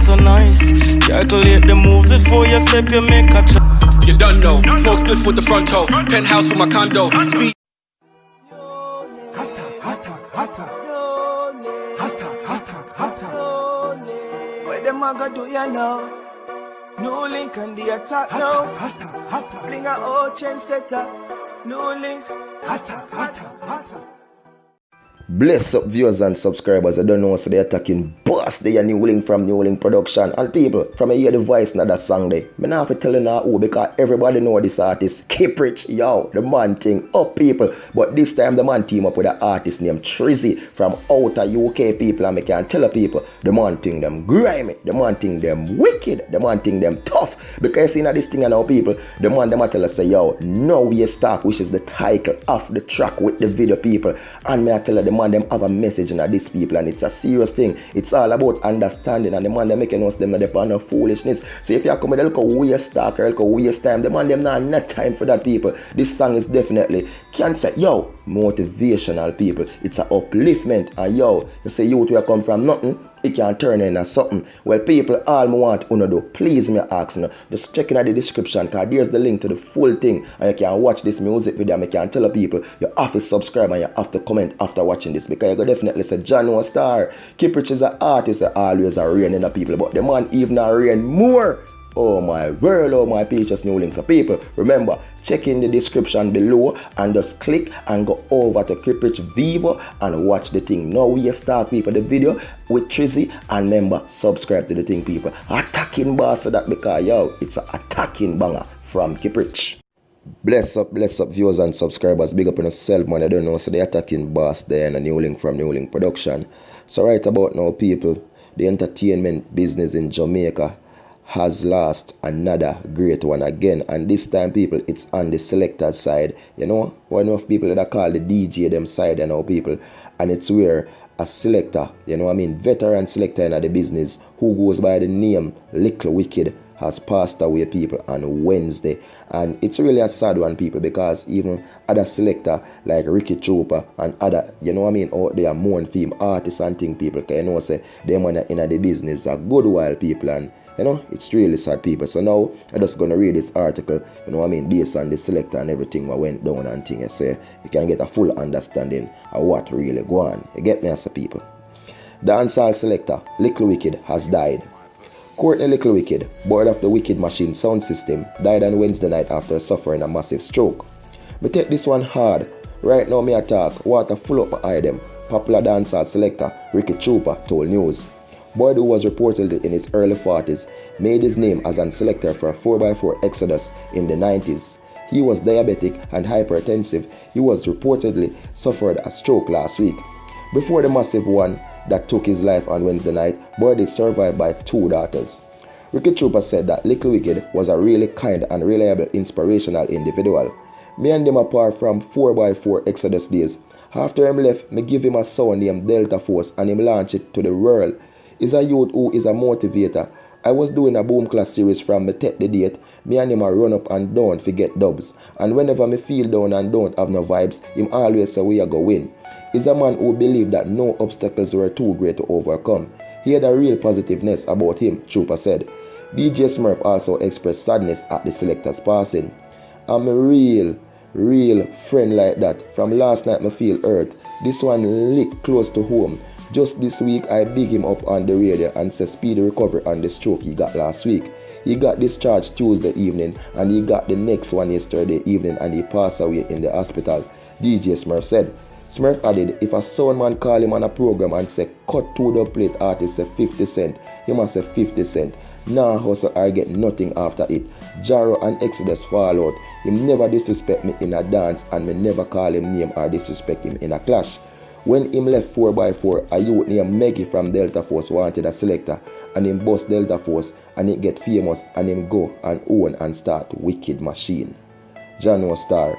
so nice. Calculate the moves before you step, you make a You done know. Smoke split with the front toe. Penthouse with my condo. Speed. What them a go do ya now? NEWLINK and the attack now. Bring a old trendsetter. NEWLINK. Bless up viewers and subscribers. I don't know, so they're attacking boss. They are NEWLINK from NEWLINK production. And people, from a hear the voice now that song there. Me not have to tell you now who, because everybody know this artist. Keep rich, yo, the man thing up people. But this time the man team up with an artist named Trizzy from outer UK people. And I can tell the people, the man thing them grimy, the man thing them wicked, the man thing them tough. Because you know this thing and now people, the man them tell us say, yo, Now We Start, which is the title of the track with the video people. And me I tell you, the man them have a message in these people, and it's a serious thing. It's all about understanding, and the man them making us them not depend on foolishness. So if you come with a little waste talk or a little waste time, the man them not time for that people. This song is definitely can't say yo motivational people. It's a upliftment, and yo you say youth where come from nothing, it can turn into something. Well people, all me want uno do, please me ask you, just check in the description, because there's the link to the full thing, and you can watch this music video, and you can tell the people you have to subscribe and you have to comment after watching this, because you go definitely say G0NE Keep Rich is an artist, always a rain in the people, but the man even a rain more. Oh my world, oh my peaches, NEWLINK. So people, remember, check in the description below and just click and go over to Keep Rich Vivo and watch the thing. Now we start people the video with Trizzy, and remember, subscribe to the thing people. Attacking boss of that, because yo, it's an attacking banger from Keep Rich. Bless up viewers and subscribers. Big up on yourself, man. I don't know, so the attacking boss there and a NEWLINK from NEWLINK production. So right about now people, the entertainment business in Jamaica has lost another great one again, and this time people, it's on the selector side. You know, one of people that are called the DJ them side, you know people, and it's where a selector, you know what I mean, veteran selector in the business who goes by the name Likkle Wicked has passed away people on Wednesday, and it's really a sad one people, because even other selector like T0P and other, you know what I mean, out there mourn theme artists and thing people, because you know say them when in the business a good while people, and you know, it's really sad people. So now I'm just gonna read this article, you know what I mean, based on the selector and everything what went down and things, so you can get a full understanding of what really go on. You get me as a people. Dancehall selector Likkle Wicked has died. Courtney Likkle Wicked, board of the Wicked Machine sound system, died on Wednesday night after suffering a massive stroke. Me take this one hard. Right now me attack, water full up my eye them. Popular dancehall selector T0P told news. Boy who was reportedly in his early 40s made his name as a selector for 4x4 Exodus in the 90s. He was diabetic and hypertensive. He was reportedly suffered a stroke last week. Before the massive one that took his life on Wednesday night, Boy is survived by 2 daughters. T0P said that Likkle Wicked was a really kind and reliable inspirational individual. Me and him apart from 4x4 Exodus days. After him left, me give him a son named Delta Force and him launch it to the world. Is a youth who is a motivator. I was doing a boom class series from me take the date. Me and him a run up and down to get dubs. And whenever me feel down and don't have no vibes, him always say we are go win. He's a man who believed that no obstacles were too great to overcome. He had a real positiveness about him, T0P said. DJ Smurf also expressed sadness at the selector's passing. I'm a real friend like that. From last night me feel hurt. This one lick close to home. Just this week, I big him up on the radio and say speedy recovery on the stroke he got last week. He got discharged Tuesday evening, and he got the next one yesterday evening, and he passed away in the hospital, DJ Smurf said. Smurf added, if a sound man call him on a program and say cut to the plate artist say 50 cent, he must say 50 cent. Nah hustle or get nothing after it. Jaro and Exodus fall out. Him never disrespect me in a dance, and me never call him name or disrespect him in a clash. When him left 4x4, a youth named Maggie from Delta Force wanted a selector, and him bust Delta Force and it get famous, and him go and own and start Wicked Machine. G0NE.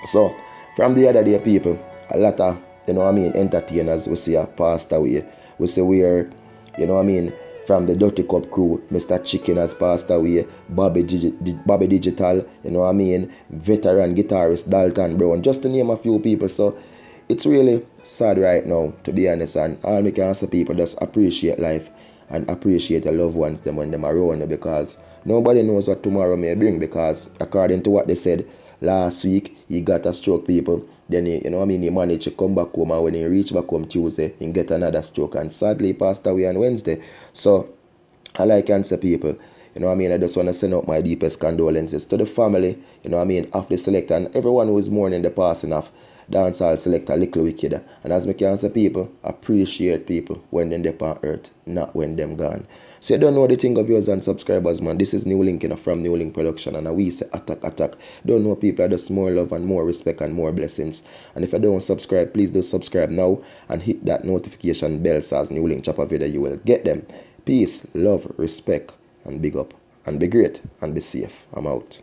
So from the other day people, a lot of, you know what I mean, entertainers we see a passed away. We see where, you know what I mean, from the Dirty Cup crew, Mr. Chicken has passed away, Bobby Digital, you know what I mean, veteran guitarist Dalton Brown, just to name a few people. So it's really sad right now, to be honest, and all we can say people just appreciate life and appreciate your loved ones them when them around you, because nobody knows what tomorrow may bring. Because according to what they said last week, he got a stroke, people. Then he managed to come back home, and when he reached back home Tuesday, he get another stroke, and sadly he passed away on Wednesday. So all I can say, people, I just want to send out my deepest condolences to the family, of the selector and everyone who is mourning the passing of dancehall selector Likkle Wicked. And as me can say, people, appreciate people when them depart earth, not when them gone. So you don't know the thing of viewers and subscribers, man. This is NEWLINK, from NEWLINK Production, and we say attack. Don't know people are just more love and more respect and more blessings. And if you don't subscribe, please do subscribe now and hit that notification bell so as NEWLINK chop a video you will get them. Peace, love, respect, and big up. And be great and be safe. I'm out.